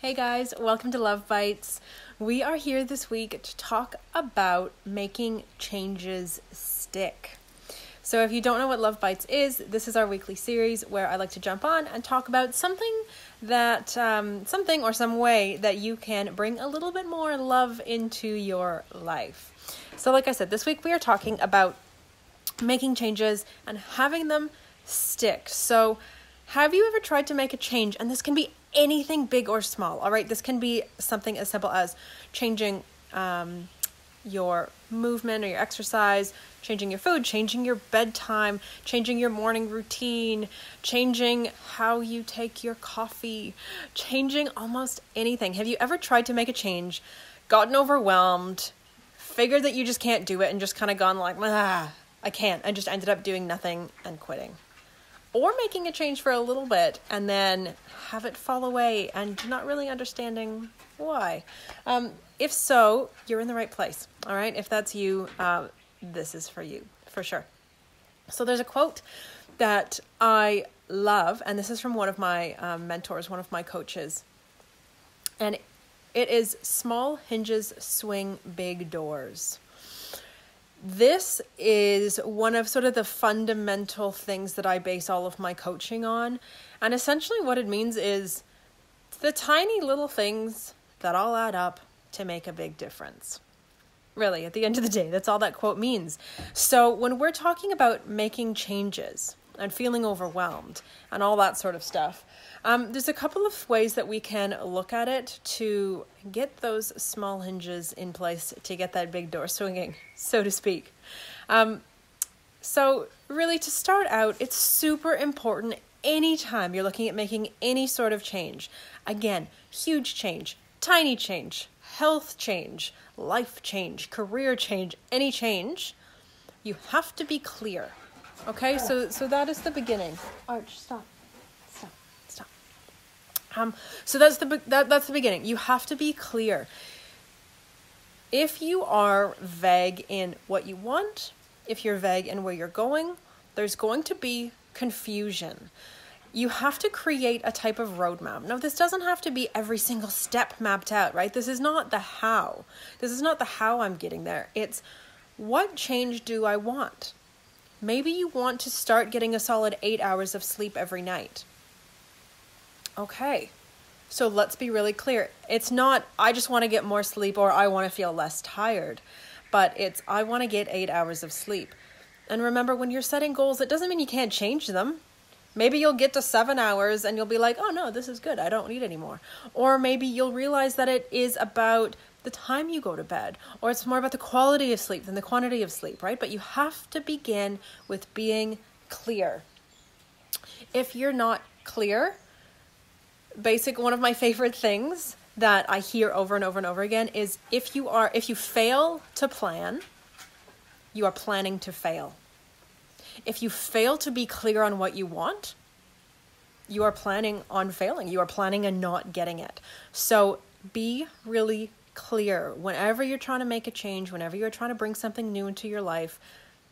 Hey guys, welcome to Love Bites. We are here this week to talk about making changes stick. So if you don't know what Love Bites is, this is our weekly series where I like to jump on and talk about something or some way that you can bring a little bit more love into your life. So like I said, this week we are talking about making changes and having them stick. So have you ever tried to make a change? And this can be anything big or small, all right? This can be something as simple as changing your movement or your exercise, changing your food, changing your bedtime, changing your morning routine, changing how you take your coffee, changing almost anything. Have you ever tried to make a change, gotten overwhelmed, figured that you just can't do it, and just kind of gone like, I can't, and just ended up doing nothing and quitting? Or making a change for a little bit and then have it fall away and not really understanding why. If so, you're in the right place, all right? If that's you, this is for you, for sure. So there's a quote that I love, and this is from one of my mentors, one of my coaches. And it is, "Small hinges swing big doors." This is one of sort of the fundamental things that I base all of my coaching on. And essentially what it means is the tiny little things that all add up to make a big difference. Really, at the end of the day, that's all that quote means. So when we're talking about making changes and feeling overwhelmed and all that sort of stuff, there's a couple of ways that we can look at it to get those small hinges in place to get that big door swinging, so to speak. So really, to start out, it's super important anytime you're looking at making any sort of change. Again, huge change, tiny change, health change, life change, career change, any change, you have to be clear. Okay, so that is the beginning. Arch, stop. So that's the beginning. You have to be clear. If you are vague in what you want, if you're vague in where you're going, there's going to be confusion. You have to create a type of roadmap. Now, this doesn't have to be every single step mapped out, right? This is not the how. This is not the how I'm getting there. It's what change do I want? Maybe you want to start getting a solid 8 hours of sleep every night. Okay, so let's be really clear. It's not, I just want to get more sleep or I want to feel less tired, but it's, I want to get 8 hours of sleep. And remember, when you're setting goals, it doesn't mean you can't change them. Maybe you'll get to 7 hours and you'll be like, oh no, this is good, I don't need any more. Or maybe you'll realize that it is about the time you go to bed, or it's more about the quality of sleep than the quantity of sleep, right? But you have to begin with being clear. If you're not clear, one of my favorite things that I hear over and over and over again is if you fail to plan, you are planning to fail. If you fail to be clear on what you want, you are planning on failing. You are planning on not getting it. So be really clear. Whenever you're trying to make a change, whenever you're trying to bring something new into your life,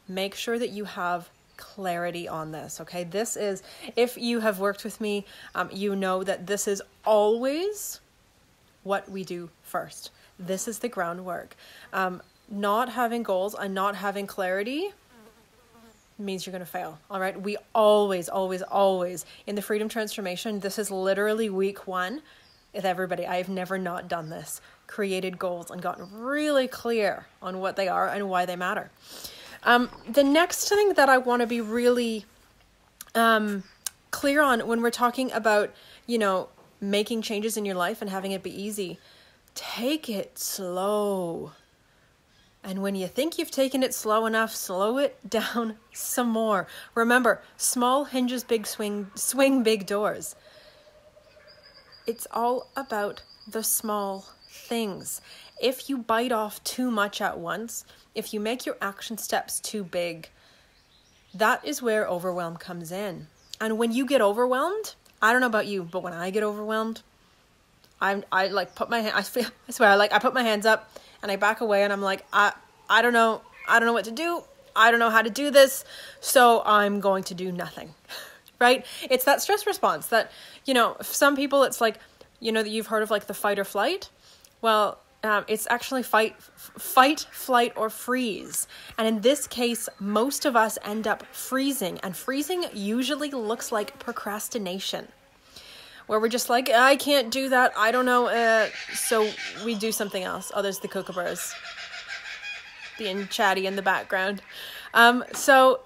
make sure that you have clarity on this, okay? This is, if you have worked with me, you know that this is always what we do first. This is the groundwork. Not having goals and not having clarity means you're going to fail, all right? We always, in the Freedom Transformation, this is literally week 1 with everybody. I have never not done this, created goals and gotten really clear on what they are and why they matter. The next thing that I want to be really clear on when we're talking about, making changes in your life and having it be easy, take it slow. And when you think you've taken it slow enough, slow it down some more. Remember, small hinges, big swing big doors. It's all about the small things. If you bite off too much at once, if you make your action steps too big, that is where overwhelm comes in. And when you get overwhelmed, I don't know about you, but when I get overwhelmed, I put my hand, I put my hands up and I back away and I'm like, I don't know what to do. I don't know how to do this. So I'm going to do nothing, right? It's that stress response that, some people, it's like, You know that you've heard of like the fight or flight? Well, it's actually fight, flight, or freeze. And in this case, most of us end up freezing. And freezing usually looks like procrastination, where we're just like, I can't do that. I don't know. So we do something else. Oh, there's the kookaburras being chatty in the background. So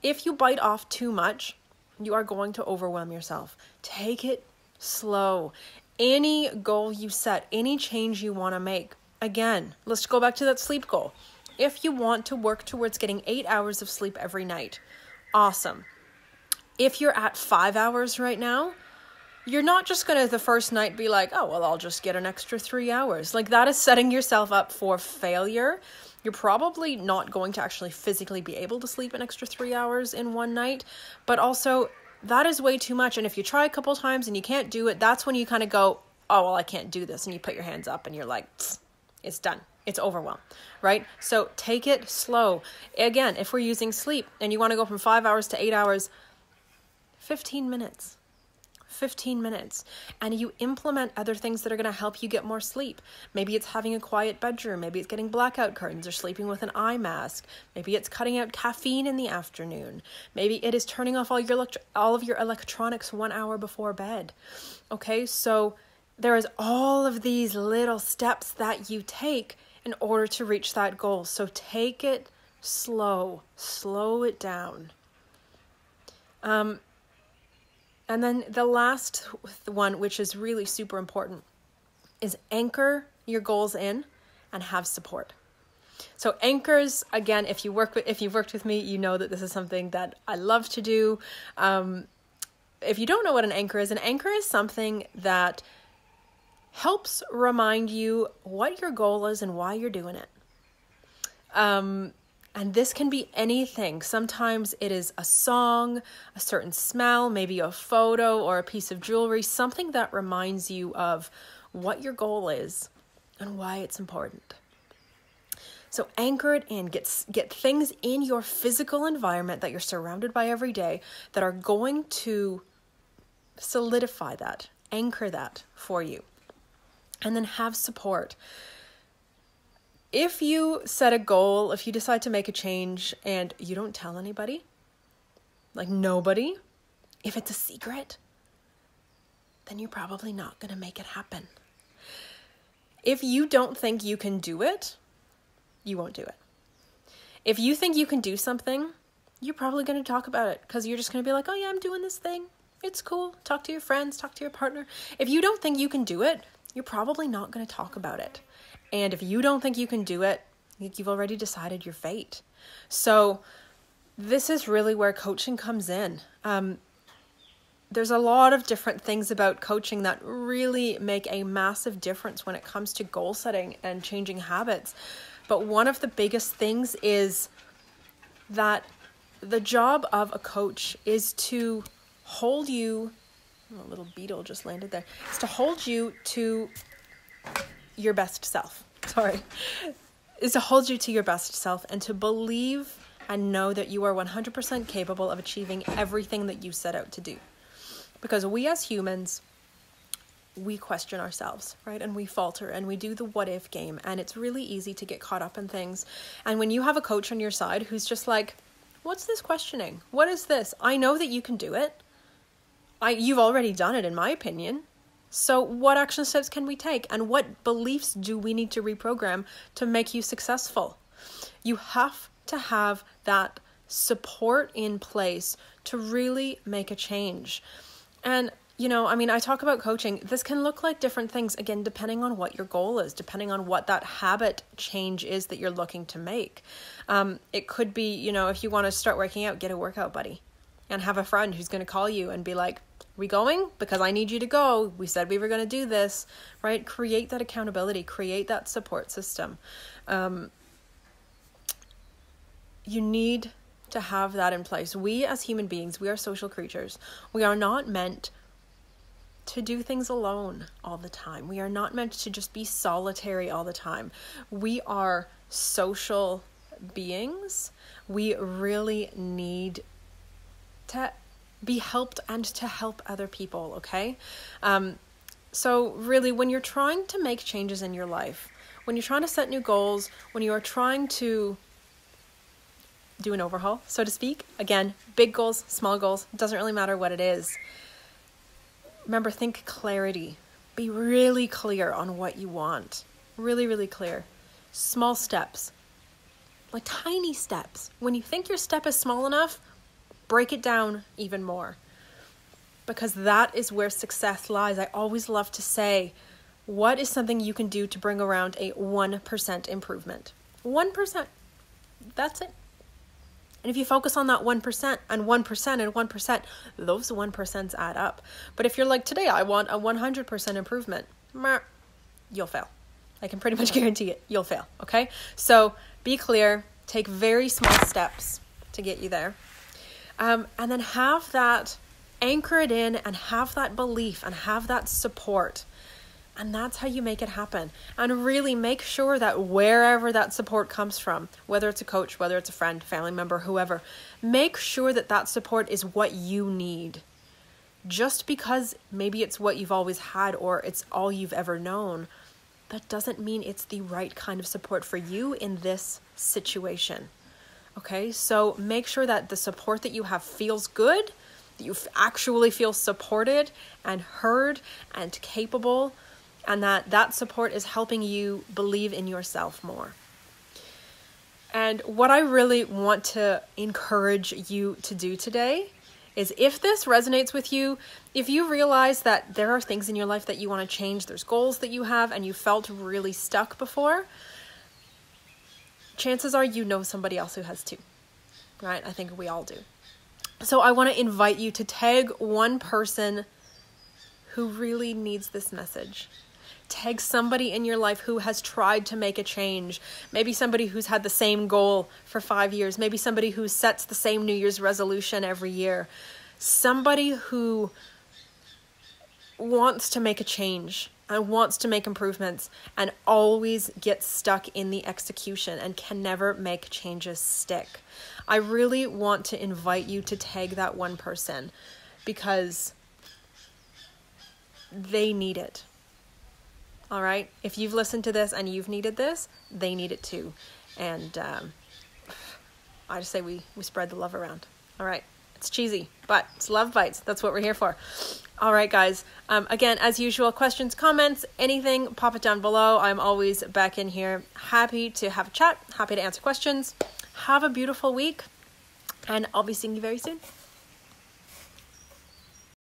if you bite off too much, you are going to overwhelm yourself. Take it slow. Any goal you set, any change you want to make, again, let's go back to that sleep goal. If you want to work towards getting 8 hours of sleep every night, awesome. If you're at 5 hours right now, you're not just going to the first night be like, oh, well, I'll just get an extra 3 hours. Like, that is setting yourself up for failure. You're probably not going to actually physically be able to sleep an extra 3 hours in one night, but also that is way too much. And if you try a couple times and you can't do it, that's when you kind of go, oh, well, I can't do this. And you put your hands up and you're like, it's done. It's overwhelmed, right? So take it slow. Again, if we're using sleep and you want to go from 5 hours to 8 hours, 15 minutes. 15 minutes, and you implement other things that are going to help you get more sleep. Maybe it's having a quiet bedroom. Maybe it's getting blackout curtains or sleeping with an eye mask. Maybe it's cutting out caffeine in the afternoon. Maybe it is turning off all of your electronics 1 hour before bed. Okay, so there is all of these little steps that you take in order to reach that goal. So take it slow it down. And then the last one, which is really super important, is anchor your goals in and have support. So anchors, again, if you've worked with me, you know that this is something that I love to do. If you don't know what an anchor is something that helps remind you what your goal is and why you're doing it. And this can be anything. Sometimes it is a song, a certain smell, maybe a photo or a piece of jewelry, something that reminds you of what your goal is and why it's important. So anchor it in, get things in your physical environment that you're surrounded by every day that are going to solidify that, anchor that for you. And then have support. If you set a goal, if you decide to make a change and you don't tell anybody, like nobody, if it's a secret, then you're probably not going to make it happen. If you don't think you can do it, you won't do it. If you think you can do something, you're probably going to talk about it because you're just going to be like, oh yeah, I'm doing this thing. It's cool. Talk to your friends, talk to your partner. If you don't think you can do it, you're probably not going to talk about it. And if you don't think you can do it, you've already decided your fate. So this is really where coaching comes in. There's a lot of different things about coaching that really make a massive difference when it comes to goal setting and changing habits. But one of the biggest things is that the job of a coach is to hold you, a little beetle just landed there, is to hold you to your best self. Is to hold you to your best self and to believe and know that you are 100% capable of achieving everything that you set out to do. Because we as humans, we question ourselves, right? And we falter and we do the what if game, and it's really easy to get caught up in things. And when you have a coach on your side who's just like, what's this questioning? What is this? I know that you can do it. You've already done it, in my opinion. So what action steps can we take? And what beliefs do we need to reprogram to make you successful? You have to have that support in place to really make a change. And, I talk about coaching. This can look like different things, again, depending on what your goal is, depending on what that habit change is that you're looking to make. It could be, if you want to start working out, get a workout buddy and have a friend who's going to call you and be like, we going? Because I need you to go. We said we were going to do this, right? Create that accountability, create that support system. You need to have that in place. We as human beings, we are social creatures. We are not meant to do things alone all the time. We are not meant to just be solitary all the time. We are social beings. We really need to be helped and to help other people, okay? So really, when you're trying to make changes in your life, when you're trying to set new goals, when you are trying to do an overhaul, so to speak, again, big goals, small goals, doesn't really matter what it is. Remember, think clarity. Be really clear on what you want. Really, really clear. Small steps, like tiny steps. When you think your step is small enough, break it down even more. Because that is where success lies. I always love to say, what is something you can do to bring around a 1% improvement? 1%. That's it. And if you focus on that 1% and 1% and 1%, those 1% add up. But if you're like, today I want a 100% improvement, you'll fail. I can pretty much guarantee it. You'll fail. Okay? So be clear. Take very small steps to get you there. And then have that, anchor it in and have that belief and have that support. And that's how you make it happen. And really make sure that wherever that support comes from, whether it's a coach, whether it's a friend, family member, whoever, make sure that that support is what you need. Just because maybe it's what you've always had or it's all you've ever known, that doesn't mean it's the right kind of support for you in this situation. Okay, so make sure that the support that you have feels good, that you actually feel supported and heard and capable, and that support is helping you believe in yourself more. And what I really want to encourage you to do today is, if this resonates with you, if you realize that there are things in your life that you want to change, there's goals that you have and you felt really stuck before, chances are you know somebody else who has too, right? I think we all do. So I want to invite you to tag one person who really needs this message. Tag somebody in your life who has tried to make a change. Maybe somebody who's had the same goal for 5 years. Maybe somebody who sets the same New Year's resolution every year. Somebody who wants to make a change and wants to make improvements and always gets stuck in the execution and can never make changes stick. I really want to invite you to tag that one person because they need it. All right? If you've listened to this and you've needed this, they need it too. And I just say we spread the love around. All right? It's cheesy, but it's Love Bites. That's what we're here for. All right, guys. Again, as usual, questions, comments, anything, pop it down below. I'm always back in here. Happy to have a chat. Happy to answer questions. Have a beautiful week. And I'll be seeing you very soon.